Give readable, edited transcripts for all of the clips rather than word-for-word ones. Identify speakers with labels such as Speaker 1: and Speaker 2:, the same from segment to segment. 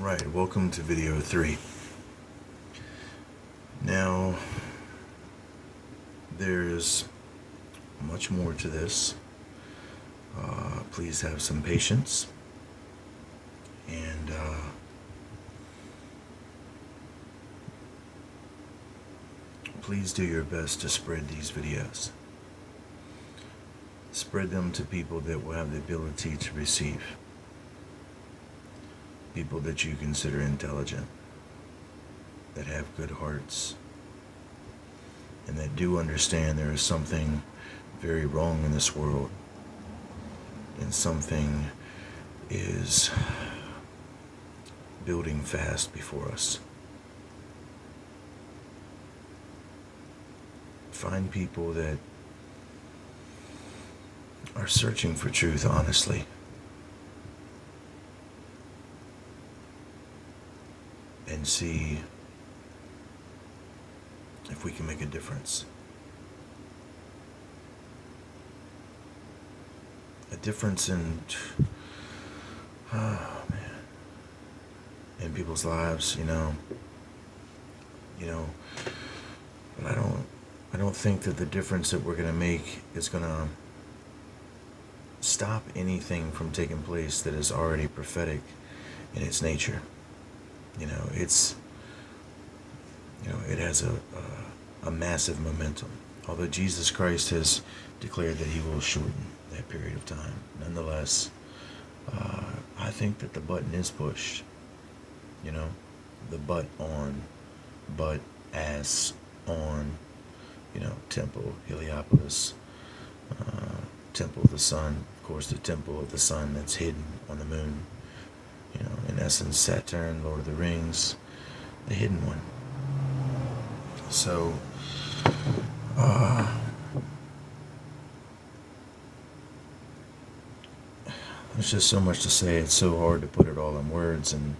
Speaker 1: Alright, welcome to video 3. Now, there's much more to this. Please have some patience. And please do your best to spread these videos. Spread them to people that will have the ability to receive. People that you consider intelligent, that have good hearts, and that do understand there is something very wrong in this world, and something is building fast before us. Find people that are searching for truth honestly. And see if we can make a difference. A difference in in people's lives, you know. But I don't think that the difference that we're gonna make is gonna stop anything from taking place that is already prophetic in its nature. It has a massive momentum. Although Jesus Christ has declared that he will shorten that period of time, nonetheless, I think that the button is pushed. The butt on, butt ass on, temple, Heliopolis, temple of the sun, of course the temple of the sun that's hidden on the moon. In essence, Saturn, Lord of the Rings, the hidden one. So, there's just so much to say. It's so hard to put it all in words, and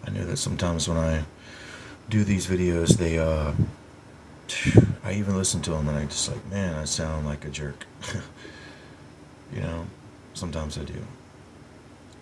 Speaker 1: I know that sometimes when I do these videos, I even listen to them and I just like, man, I sound like a jerk. Sometimes I do.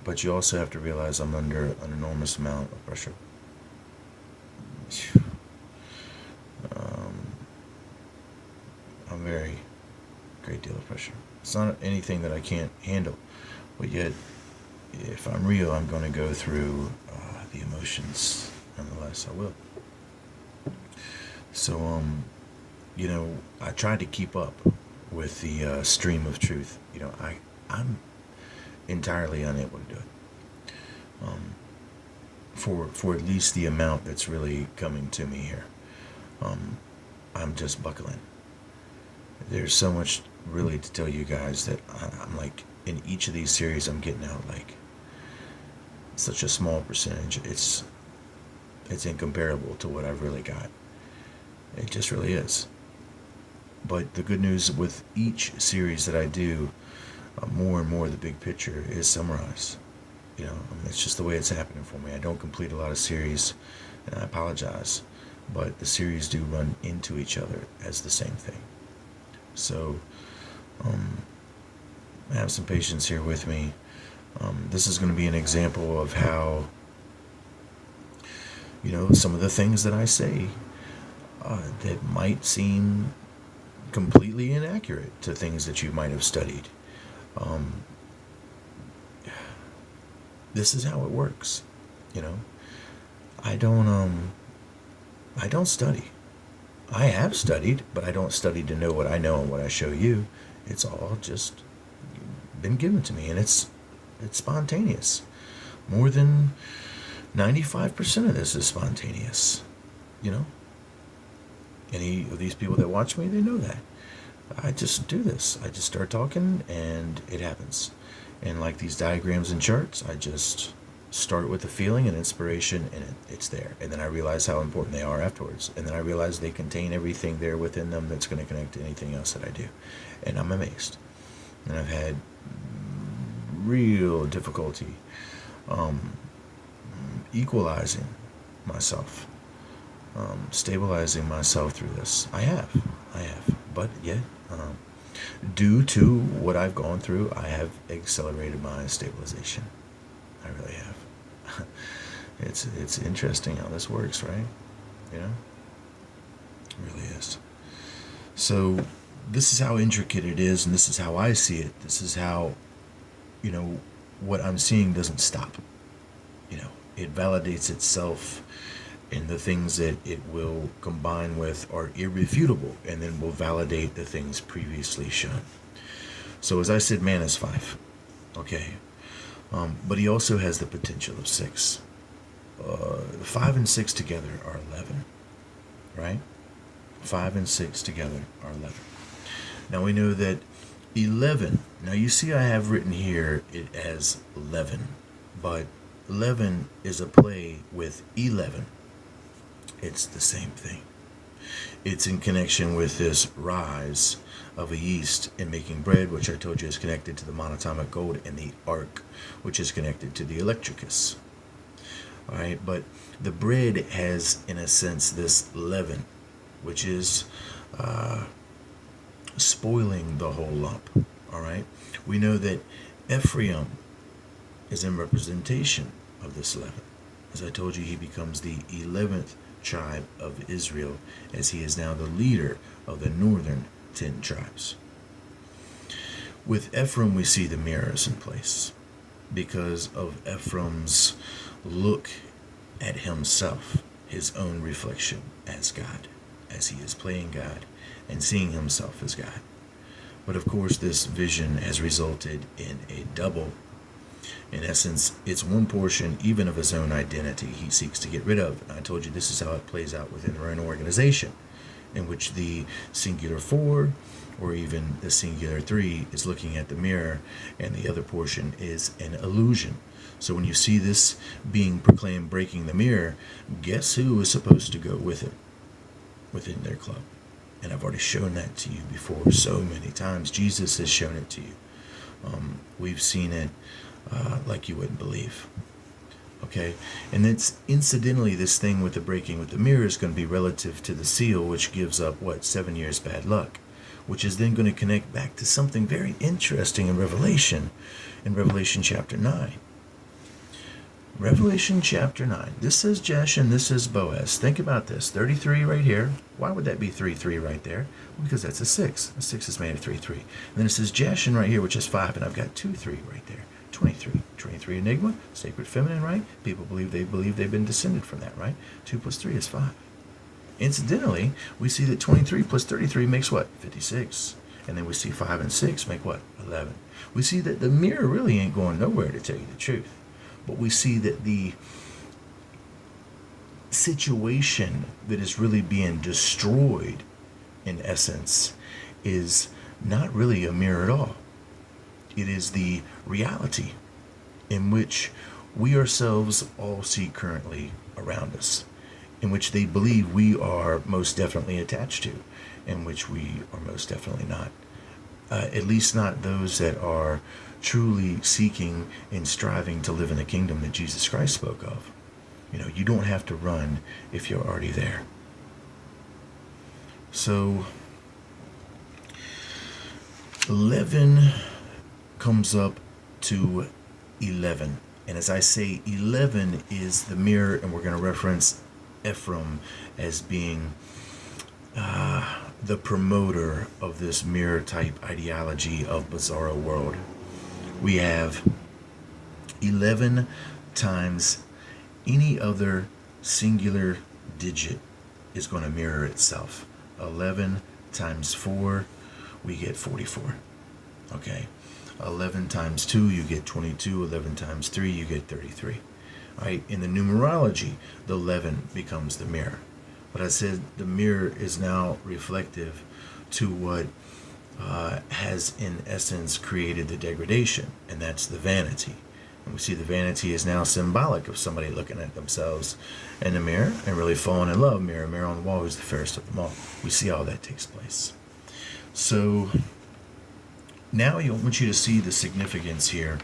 Speaker 1: But you also have to realize I'm under an enormous amount of pressure. I'm very great deal of pressure. It's not anything that I can't handle, but yet, if I'm real, I'm going to go through the emotions. Nonetheless, I will. So, I try to keep up with the stream of truth. I'm entirely unable to do it. For at least the amount that's really coming to me here. I'm just buckling. There's so much really to tell you guys that I'm like, in each of these series I'm getting out like such a small percentage. It's incomparable to what I've really got. It just really is. But the good news with each series that I do, more and more the big picture is summarized. It's just the way it's happening for me. I don't complete a lot of series, and I apologize, but the series do run into each other as the same thing. So, have some patience here with me. This is going to be an example of how, some of the things that I say that might seem completely inaccurate to things that you might have studied. This is how it works. I don't study. I have studied, but I don't study to know what I know and what I show you. It's all just been given to me, and it's spontaneous. More than 95% of this is spontaneous. Any of these people that watch me, they know that. I just do this. I just start talking, and it happens. And like these diagrams and charts, I just start with a feeling and inspiration, and it's there. And then I realize how important they are afterwards. And then I realize they contain everything there within them that's going to connect to anything else that I do. And I'm amazed. And I've had real difficulty equalizing myself, stabilizing myself through this. I have. But yet, due to what I've gone through, I have accelerated my stabilization. I really have. It's interesting how this works, right? You know, it really is. So this is how intricate it is, and this is how I see it. This is how, you know, what I'm seeing doesn't stop. You know, it validates itself, and the things that it will combine with are irrefutable, and then will validate the things previously shown. So as I said, man is 5. Okay. But he also has the potential of 6. 5 and 6 together are 11, right? 5 and 6 together are 11. Now we know that 11, now you see I have written here it as 11, but 11 is a play with 11. It's the same thing. It's in connection with this rise of a yeast in making bread, which I told you is connected to the monatomic gold, and the arc, which is connected to the electricus. All right, but the bread has, in a sense, this leaven, which is spoiling the whole lump. All right, we know that Ephraim is in representation of this leaven. As I told you, he becomes the 11th tribe of Israel, as he is now the leader of the northern 10 tribes. With Ephraim, we see the mirrors in place because of Ephraim's look at himself, his own reflection as God, as he is playing God and seeing himself as God. But of course, this vision has resulted in a double. In essence, it's one portion even of his own identity he seeks to get rid of. And I told you this is how it plays out within their own organization, in which the singular 4 or even the singular 3 is looking at the mirror, and the other portion is an illusion. So when you see this being proclaimed breaking the mirror, guess who is supposed to go with it within their club? And I've already shown that to you before so many times. Jesus has shown it to you. We've seen it like you wouldn't believe. Okay, and it's incidentally, this thing with the breaking with the mirror is going to be relative to the seal, which gives up 7 years bad luck, which is then going to connect back to something very interesting in Revelation chapter 9. Revelation chapter 9. This says Jeshurun, this is Boaz. Think about this. 33 right here. Why would that be 3-3 right there? Well, because that's a 6. A 6 is made of 3-3. And then it says Jeshurun right here, which is 5, and I've got 2-3 right there. 23. 23 enigma, sacred feminine, right? People believe they've been descended from that, right? 2 plus 3 is 5. Incidentally, we see that 23 plus 33 makes what? 56. And then we see 5 and 6 make what? 11. We see that the mirror really ain't going nowhere, to tell you the truth. But we see that the situation that is really being destroyed, in essence, is not really a mirror at all. It is the reality in which we ourselves all see currently around us, in which they believe we are most definitely attached to, in which we are most definitely not. At least not those that are truly seeking and striving to live in the kingdom that Jesus Christ spoke of. You know, you don't have to run if you're already there. So 11 comes up to 11. And as I say, 11 is the mirror, and we're going to reference Ephraim as being the promoter of this mirror type ideology of bizarro world. We have 11 times any other singular digit is going to mirror itself. 11 times 4, we get 44. Okay. 11 times 2, you get 22. 11 times 3, you get 33. All right. In the numerology, the 11 becomes the mirror. But I said the mirror is now reflective to what has in essence created the degradation, and that's the vanity. And we see the vanity is now symbolic of somebody looking at themselves in the mirror and really falling in love. Mirror, mirror on the wall, who's the fairest of them all. We see how that takes place. So now I want you to see the significance here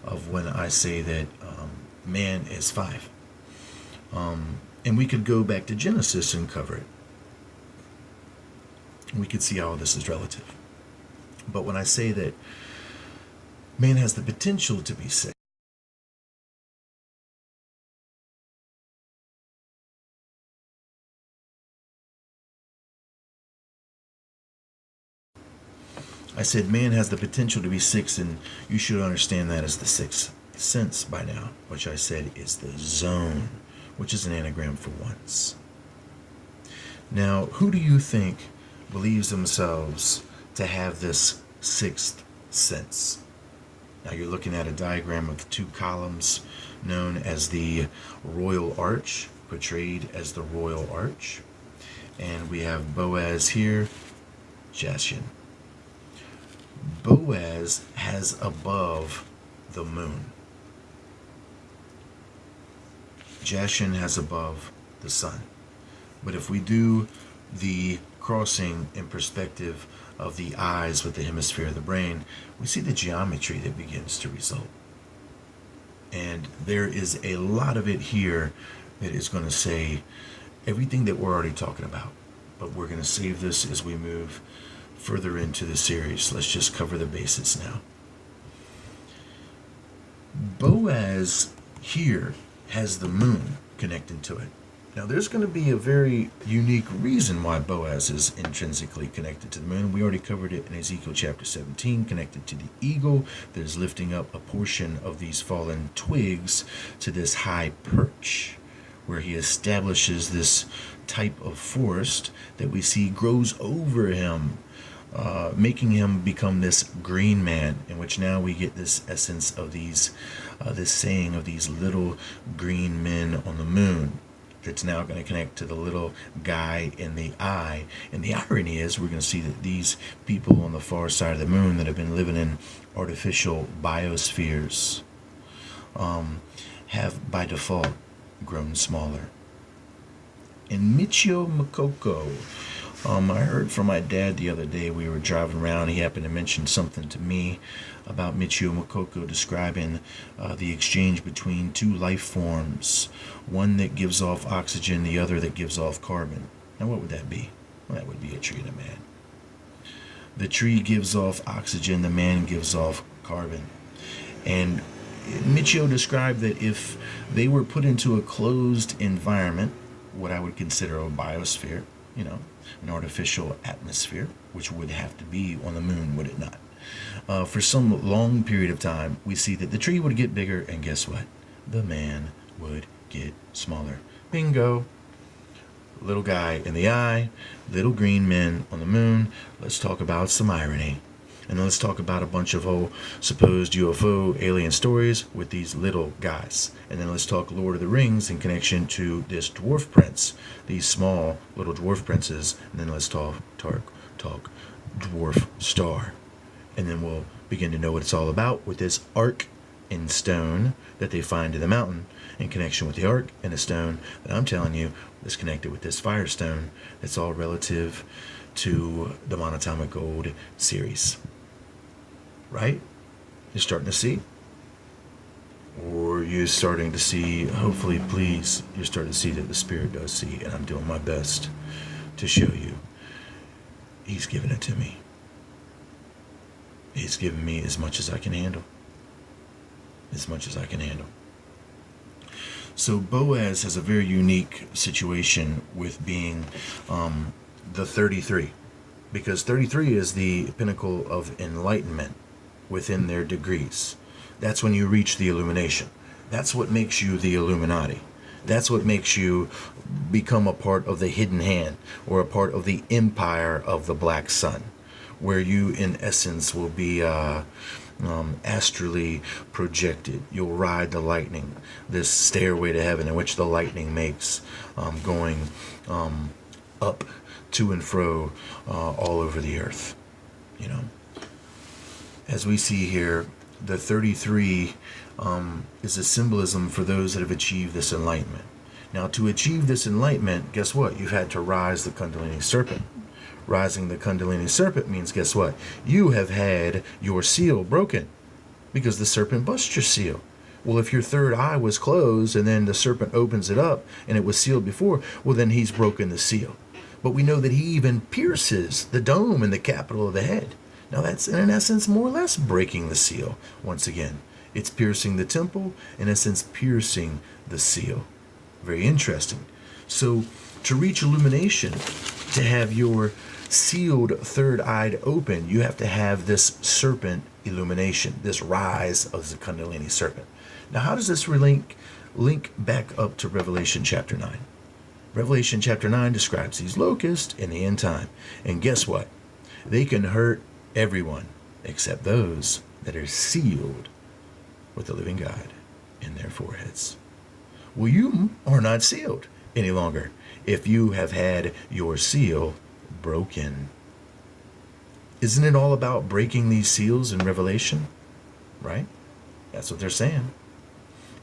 Speaker 1: of when I say that man is 5. And we could go back to Genesis and cover it. We could see how this is relative. But when I say that man has the potential to be 6, I said man has the potential to be six, and you should understand that as the sixth sense by now, which I said is the zone, which is an anagram for once. Now, who do you think believes themselves to have this sixth sense? Now you're looking at a diagram of two columns known as the Royal Arch, portrayed as the Royal Arch. And we have Boaz here, Jachin. Boaz has above the moon. Jachin has above the sun. But if we do the crossing in perspective of the eyes with the hemisphere of the brain, we see the geometry that begins to result. And there is a lot of it here that is going to say everything that we're already talking about. But we're going to save this as we move further into the series. Let's just cover the basics now. Boaz here has the moon connected to it. Now, there's going to be a very unique reason why Boaz is intrinsically connected to the moon. We already covered it in Ezekiel chapter 17, connected to the eagle that is lifting up a portion of these fallen twigs to this high perch, where he establishes this type of forest that we see grows over him, making him become this green man, in which now we get this essence of these, this saying of these little green men on the moon. It's now going to connect to the little guy in the eye. And the irony is we're going to see that these people on the far side of the moon that have been living in artificial biospheres have by default grown smaller. In Michio Makoko, I heard from my dad the other day, we were driving around, he happened to mention something to me about Michio Makoko describing the exchange between two life forms, one that gives off oxygen, the other that gives off carbon. Now what would that be? Well, that would be a tree and a man. The tree gives off oxygen, the man gives off carbon. And Michio described that if they were put into a closed environment, what I would consider a biosphere, an artificial atmosphere, which would have to be on the moon, would it not? For some long period of time, we see that the tree would get bigger, and guess what? The man would get smaller. Bingo! Little guy in the eye, little green men on the moon. Let's talk about some irony. And let's talk about a bunch of supposed UFO alien stories with these little guys. And then let's talk Lord of the Rings in connection to this dwarf prince, these small little dwarf princes. And then let's talk dwarf star. And then we'll begin to know what it's all about with this ark in stone that they find in the mountain in connection with the ark and the stone that I'm telling you is connected with this firestone. It's all relative to the monatomic gold series. Right? You're starting to see? Or you're starting to see, hopefully, please, you're starting to see that the Spirit does see, and I'm doing my best to show you. He's giving it to me. He's given me as much as I can handle. As much as I can handle. So Boaz has a very unique situation with being the 33. Because 33 is the pinnacle of enlightenment within their degrees. That's when you reach the illumination. That's what makes you the Illuminati. That's what makes you become a part of the hidden hand, or a part of the empire of the black sun, where you in essence will be astrally projected. You'll ride the lightning, this stairway to heaven in which the lightning makes, going up to and fro all over the earth. As we see here, the 33 is a symbolism for those that have achieved this enlightenment. Now, to achieve this enlightenment, guess what? You've had to rise the Kundalini serpent. Rising the Kundalini serpent means, guess what? You have had your seal broken because the serpent bust your seal. Well, if your third eye was closed and then the serpent opens it up and it was sealed before, well, then he's broken the seal. But we know that he even pierces the dome in the capital of the head. Now that's, in essence, more or less breaking the seal. Once again, it's piercing the temple, in essence, piercing the seal. Very interesting. So to reach illumination, to have your sealed third-eyed open, you have to have this serpent illumination, this rise of the Kundalini serpent. Now, how does this link back up to Revelation chapter 9? Revelation chapter 9 describes these locusts in the end time. And guess what? They can hurt everyone except those that are sealed with the living God in their foreheads. Well, you are not sealed any longer if you have had your seal broken. Isn't it all about breaking these seals in Revelation? Right? That's what they're saying.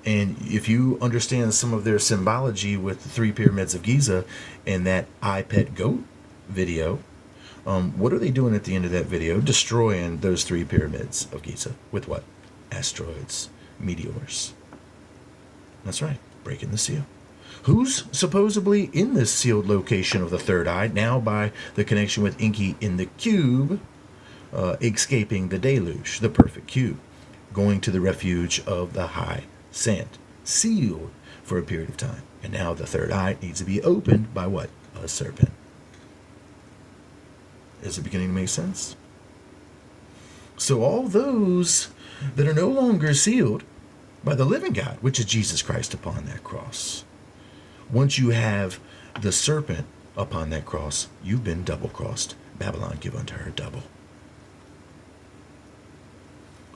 Speaker 1: And if you understand some of their symbology with the 3 pyramids of Giza and that I Pet Goat video, what are they doing at the end of that video? Destroying those 3 pyramids of Giza with what? Asteroids, meteors. That's right, breaking the seal. Who's supposedly in this sealed location of the third eye, now by the connection with Enki in the cube, escaping the deluge, the perfect cube, going to the refuge of the high sand, sealed for a period of time. And now the third eye needs to be opened by what? A serpent. Is it beginning to make sense? So all those that are no longer sealed by the living God, which is Jesus Christ upon that cross, once you have the serpent upon that cross, you've been double-crossed. Babylon give unto her double.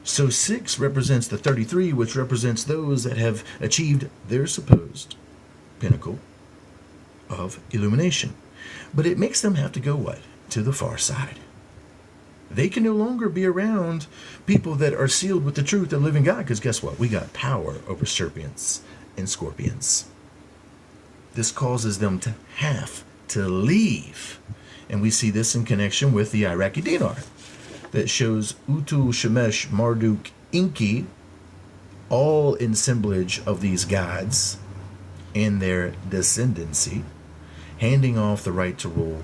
Speaker 1: So 6 represents the 33, which represents those that have achieved their supposed pinnacle of illumination. But it makes them have to go what? To the far side. They can no longer be around people that are sealed with the truth of the living God, because guess what? We got power over serpents and scorpions. This causes them to have to leave. And we see this in connection with the Iraqi dinar that shows Utu, Shemesh, Marduk, Enki, all in assemblage of these gods and their descendancy, handing off the right to rule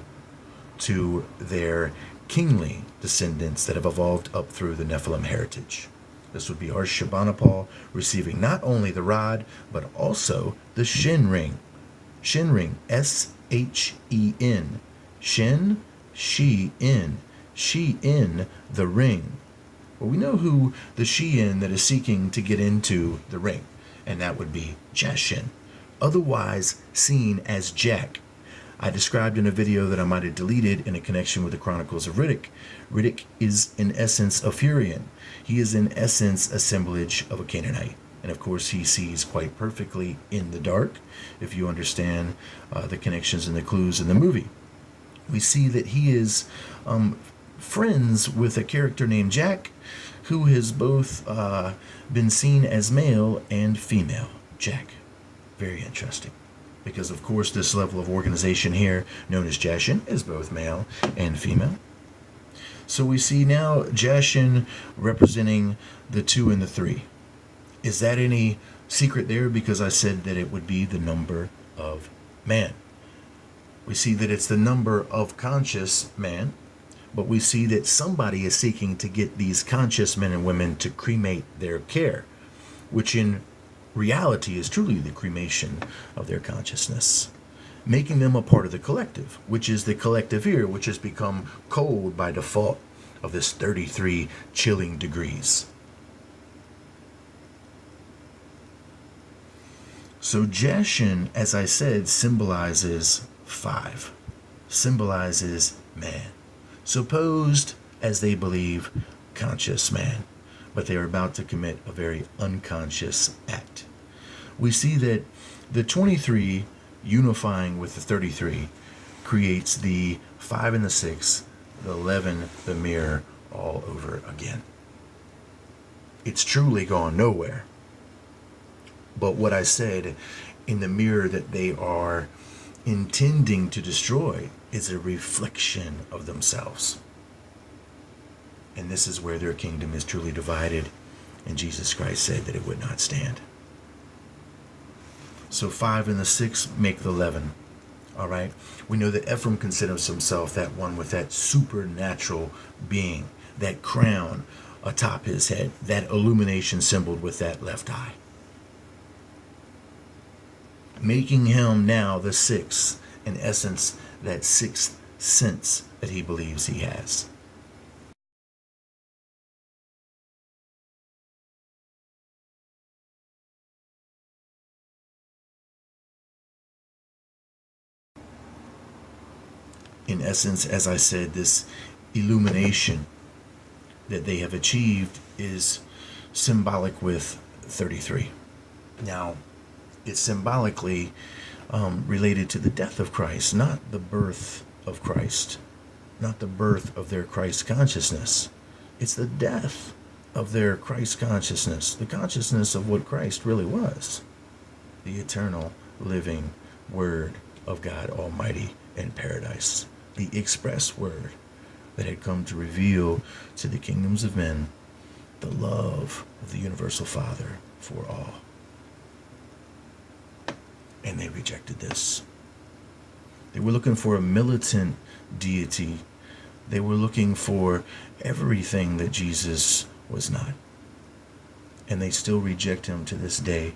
Speaker 1: to their kingly descendants that have evolved up through the Nephilim heritage. This would be our Shabbanapal receiving not only the rod, but also the Shin ring. Shin ring, S-H-E-N. Shin, she-in. She-in, the ring. Well, we know who the she-in that is seeking to get into the ring, and that would be Jashin, otherwise seen as Jack. I described in a video that I might have deleted in a connection with the Chronicles of Riddick. Riddick is in essence a Furian. He is in essence assemblage of a Canaanite. And of course he sees quite perfectly in the dark, if you understand the connections and the clues in the movie. We see that he is friends with a character named Jack, who has both been seen as male and female. Jack. Very interesting. Because, of course, this level of organization here, known as Jashin, is both male and female. So we see now Jashin representing the 2 and the 3. Is that any secret there? Because I said that it would be the number of man. We see that it's the number of conscious man, but we see that somebody is seeking to get these conscious men and women to cremate their care, which in reality is truly the cremation of their consciousness, making them a part of the collective, which is the collective here, which has become cold by default of this 33 chilling degrees. So Jashin, as I said, symbolizes 5, symbolizes man, supposed, as they believe, conscious man. But they are about to commit a very unconscious act. We see that the 23 unifying with the 33 creates the 5 and the 6, the 11, the mirror, all over again. It's truly gone nowhere. But what I said in the mirror that they are intending to destroy is a reflection of themselves. And this is where their kingdom is truly divided. And Jesus Christ said that it would not stand. So 5 and the 6 make the 11. All right. We know that Ephraim considers himself that one with that supernatural being, that crown atop his head, that illumination symboled with that left eye, making him now the 6th, in essence, that 6th sense that he believes he has. In essence, as I said, this illumination that they have achieved is symbolic with 33. Now, it's symbolically related to the death of Christ, not the birth of Christ, not the birth of their Christ consciousness. It's the death of their Christ consciousness, the consciousness of what Christ really was, the eternal, living Word of God Almighty in paradise, the express Word that had come to reveal to the kingdoms of men the love of the universal Father for all. And they rejected this. They were looking for a militant deity. They were looking for everything that Jesus was not. And they still reject him to this day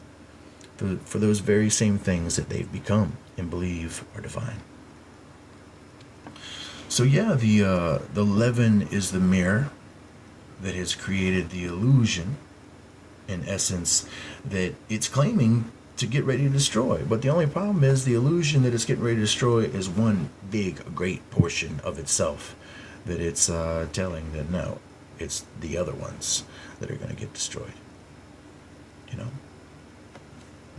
Speaker 1: for those very same things that they've become and believe are divine. So yeah, the leaven is the mirror that has created the illusion, in essence, that it's claiming to get ready to destroy. But the only problem is the illusion that it's getting ready to destroy is one big, great portion of itself that it's telling that no, it's the other ones that are going to get destroyed. You know?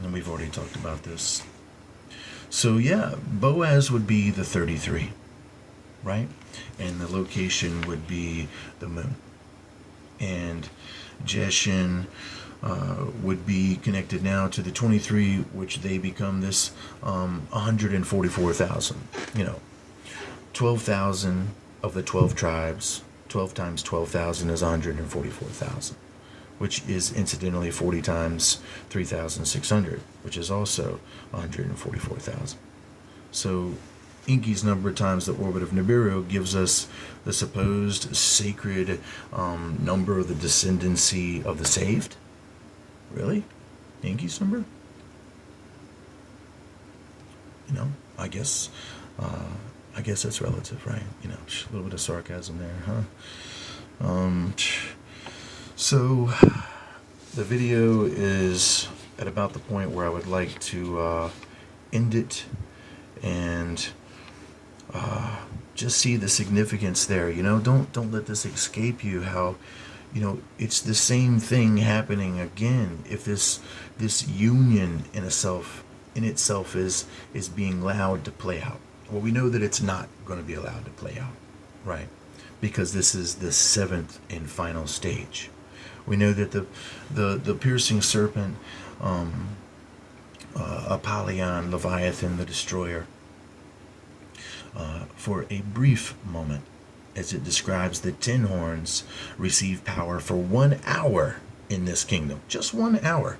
Speaker 1: And we've already talked about this. So yeah, Boaz would be the 33, right? And the location would be the moon. And Jeshin would be connected now to the 23, which they become this 144,000. 12,000 of the 12 tribes. 12 times 12,000 is 144,000, which is incidentally 40 times 3,600, which is also 144,000. So Enki's number times the orbit of Nibiru gives us the supposed sacred number of the descendancy of the saved. Really? Enki's number? I guess that's relative, right? A little bit of sarcasm there, huh? So the video is at about the point where I would like to end it and just see the significance there. Don't let this escape you. How it's the same thing happening again. If this union in itself is being allowed to play out. Well, we know that it's not going to be allowed to play out, right? Because this is the seventh and final stage. We know that the piercing serpent, Apollyon, Leviathan, the destroyer, for a brief moment, as it describes the 10 horns receive power for 1 hour in this kingdom. Just 1 hour.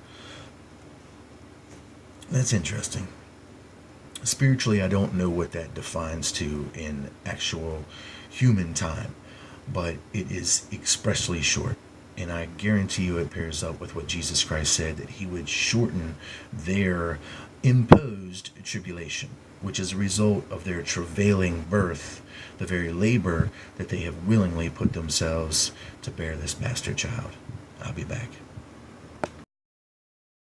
Speaker 1: That's interesting. Spiritually, I don't know what that defines to in actual human time, but it is expressly short. And I guarantee you it pairs up with what Jesus Christ said, that he would shorten their imposed tribulation, which is a result of their travailing birth, the very labor that they have willingly put themselves to bear this bastard child. I'll be back.